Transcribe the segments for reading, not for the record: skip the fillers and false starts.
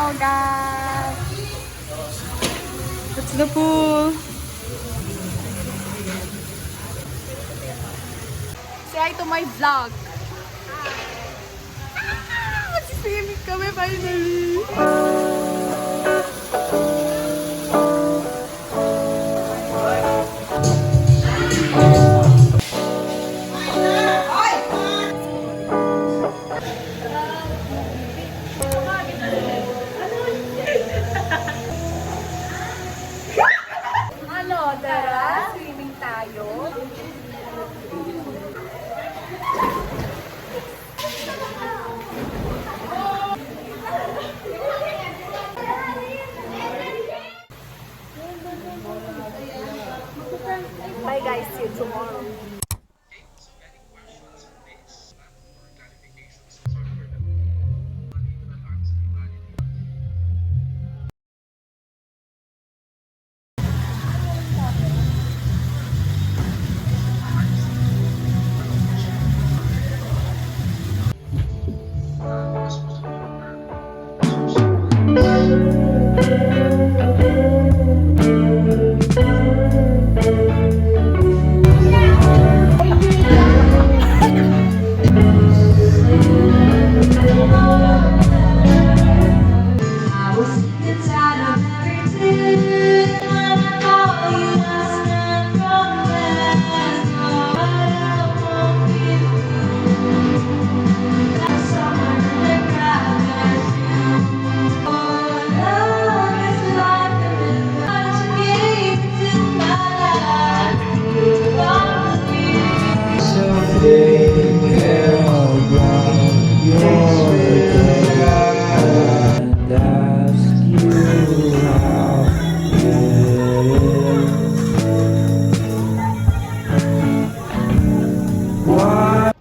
now, guys. It's the pool. Say hi to my vlog. Mag-swimming kami finally. Ano, tara, swimming tayo. Bye guys, see you tomorrow.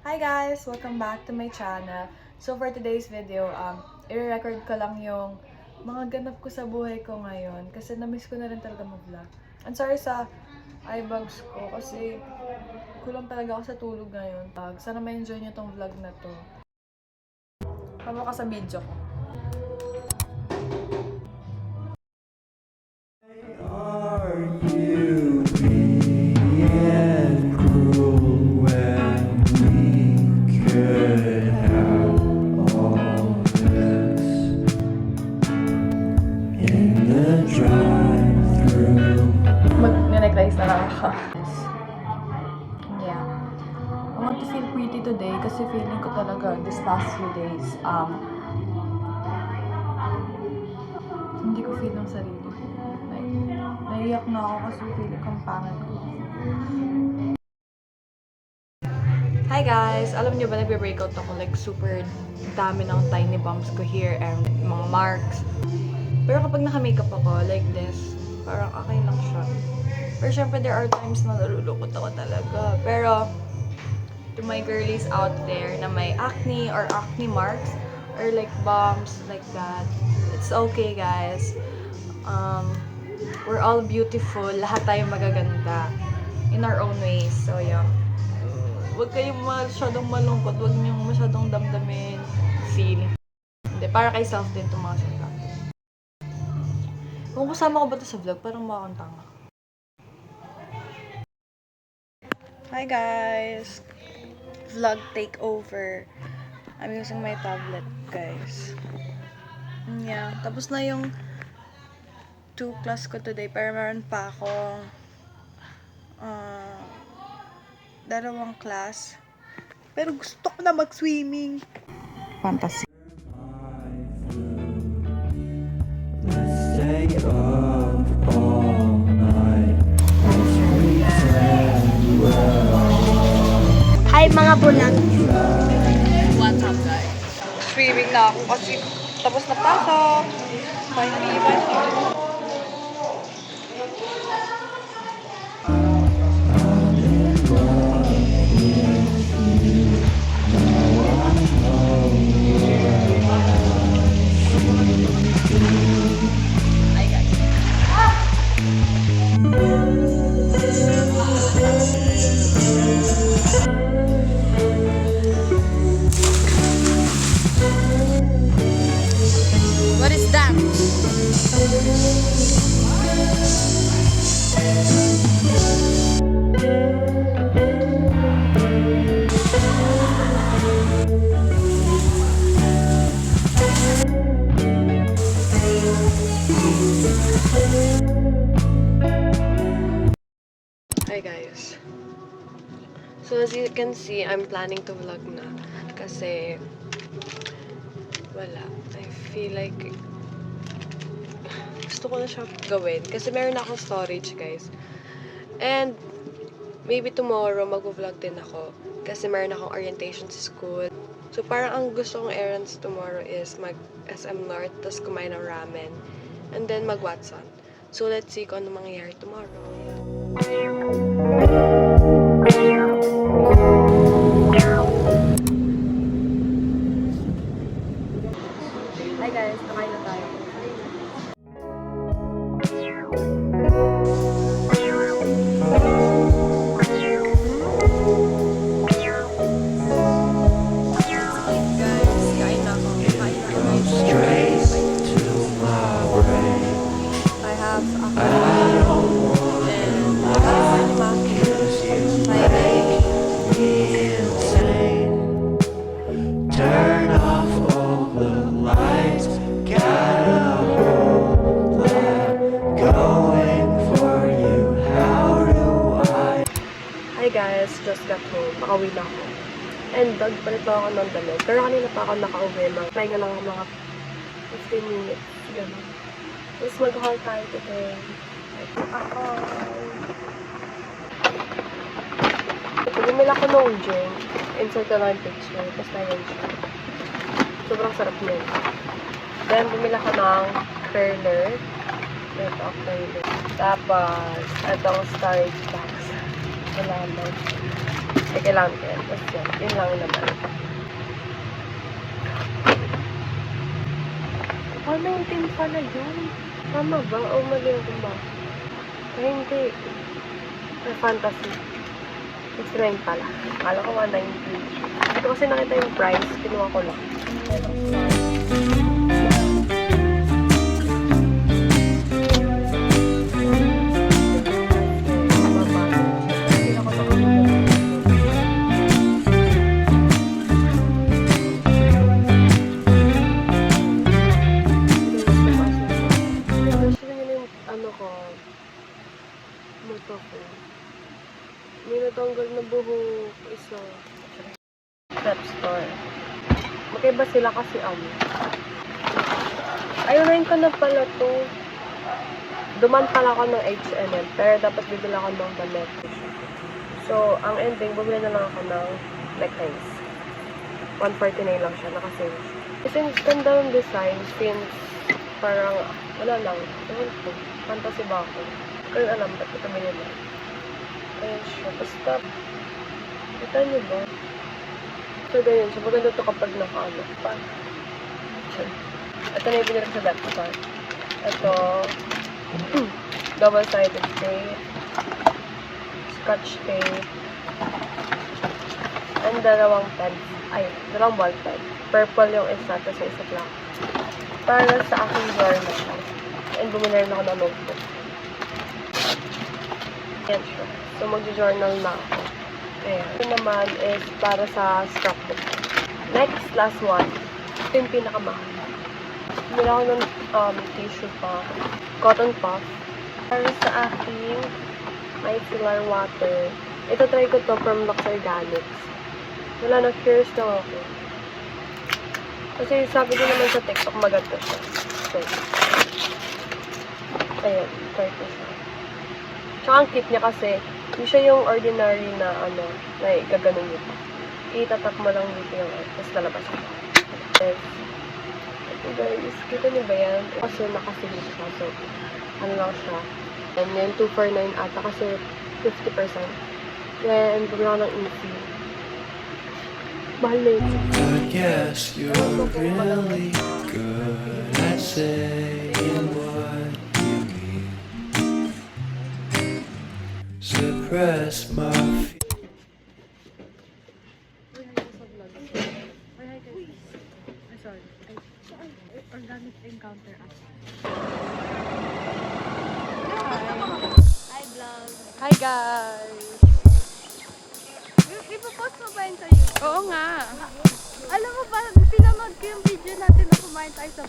Hi guys! Welcome back to my channel. So for today's video, i-record ko lang yung mga ganap ko sa buhay ko ngayon kasi na-miss ko na rin talaga mag-vlog. I'm sorry sa eye bags ko kasi kulang talaga ako sa tulog ngayon. Sana ma-enjoy nyo tong vlog na to. Pamo ka sa video ko. Are you being cruel when we could have all this in the drive-thru? Mag-necklace na lang ako. Yeah. I want to feel pretty today kasi feeling ko talaga this past few days, hindi ko feel ng sarili ko. Like, naiyak na ako kasi feeling kong pangit ko. Hi guys! Alam niyo ba nagbe-breakout ako? Like, super dami ng tiny bumps ko here and mga marks. Pero kapag naka-makeup ako, like this, parang okay lang siya. Pero syempre, there are times na nalulukot ako talaga. Pero, to my girlies out there na may acne or acne marks or like bumps like that, it's okay guys. We're all beautiful. Lahat tayo magaganda in our own ways. So, yeah. Huwag kayong masyadong malungkot. Huwag niyong masyadong damdamin. Feel. Hindi. Para kay self din itong mga salita. Kung kasama ko ba ito sa vlog, parang makakanta nga. Hi guys! Vlog takeover. I'm using my tablet, guys. Yeah. Tapos na yung 2 class ko today. Pero meron pa akong 2 class. Pero gusto ko na mag-swimming. Fantasy. Let's stay up all night. Let's pretend we're Hi mga bulag. What's up, guys? Swimming na ako kasi tapos na pasok. Finally, what is that? can see, I'm planning to vlog na. Kasi, wala. I feel like, gusto ko na siya gawin. Kasi meron na akong storage, guys. And, maybe tomorrow, mag-vlog din ako. Kasi meron akong orientation sa school. So, parang ang gusto kong errands tomorrow is mag-SM North, tapos kumain ng ramen. And then, mag-Watson. So, let's see kung ano mangyayari tomorrow. Hi guys, nakain na tayo. Straight to my brain. I have a I don't and cause you make me insane. Turn off all the lights. Gotta hold that going for you. How do I? Hi guys, just got home. Makauwi na ako. And nagpalit pa ako ng damit. Pero kanina pa ako nakauwi. Pahinga lang ako mga 15 minutes. Gano'n. Tapos mag-haul tayo today. Ako. Bumila ko nung gin. Insert ko lang yung picture. Tapos na yun siya. Sobrang sarap niyan. Then, bumila ko ng curler. Ito, curler. Tapos, itong storage box. Kailangan. Ay, kailangan ko yan. Tapos yan. Yun lang naman. Oh, 19 pala yun. Tama ba? O mali yung ba? Ay, hindi. Ay, fantasy. 69 pala. Kala ko 119. Ito kasi nakita yung price. Kinuha ko lang. May natanggal na buhok. Isa. Pep store. Magkaiba sila kasi ayunayin ko na pala to. Duman pala ako ng H&M. Pero dapat bibili ako ng damit. So, ang ending, bumili na lang ako ng necklines. 149 lang siya. Nakasale. Since ganda yung design, since parang, wala lang. Ewan ko. Fantasy ba ako? Kaya alam, ba't ito binili? Ayan siya. Basta, kita niyo ba? So, ganyan siya. Maganda ito kapag naka-ano. Ito na yung binili ko sa Depthstar. Ito, double-sided tape, scotch tape, and dalawang ball pen. Purple yung isa, tapos isa black. Para sa aking journal. And bumili rin ako ng notebook. Yan siya. So, mag-journal na ako. Ayan. Ito naman is para sa scrapbook. Next, last one. Ito yung pinakamahal. Bumili ako ng tissue pa. Cotton puff. Para sa aking micellar water. Ito try ko to from Lux Organics. Wala na, curious lang ako. Kasi sabi din naman sa TikTok, maganda siya. So, ayan, try ko siya. Tsaka ang cute niya kasi, hindi siya yung ordinary na na gaganon nito. Itatak mo lang dito yung tapos lalabas siya. Yes. Ito guys, kita niyo ba yan? Kasi nakasilip siya, so, lang siya. And then, 249 ata kasi 50%. Then, bumili ako ng easy. Mahal na yun. I guess you're really good at saying what you mean. Suppress my Organic encounter app. Hi, vlog. Hi guys! Ipopost mo ba yun sa YouTube? Oo nga! Alam mo ba, pinanood ko yung video natin na kumain tayo sa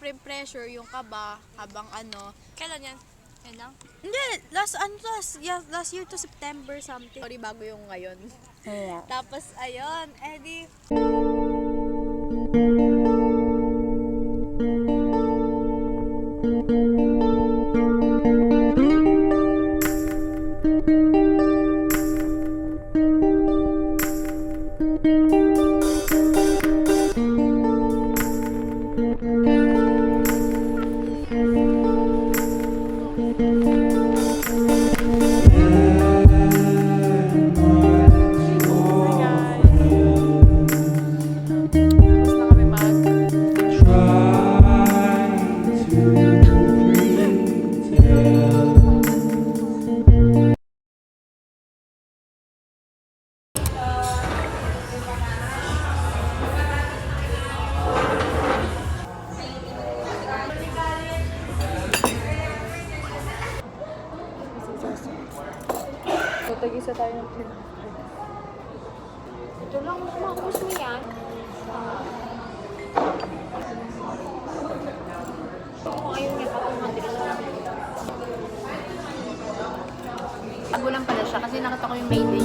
syempre pressure, yung kaba, habang ano. Kailan yan? Yan lang? Hindi, last year to September something. Sorry, bago yung ngayon. Tapos, ayun, edi, Tapos na kami mag. So, tag-isa tayo ng Ito lang, kumakos mo yan. Kung ayaw niya pa kung matilis na. Bago lang pala siya kasi nakita ko yung made in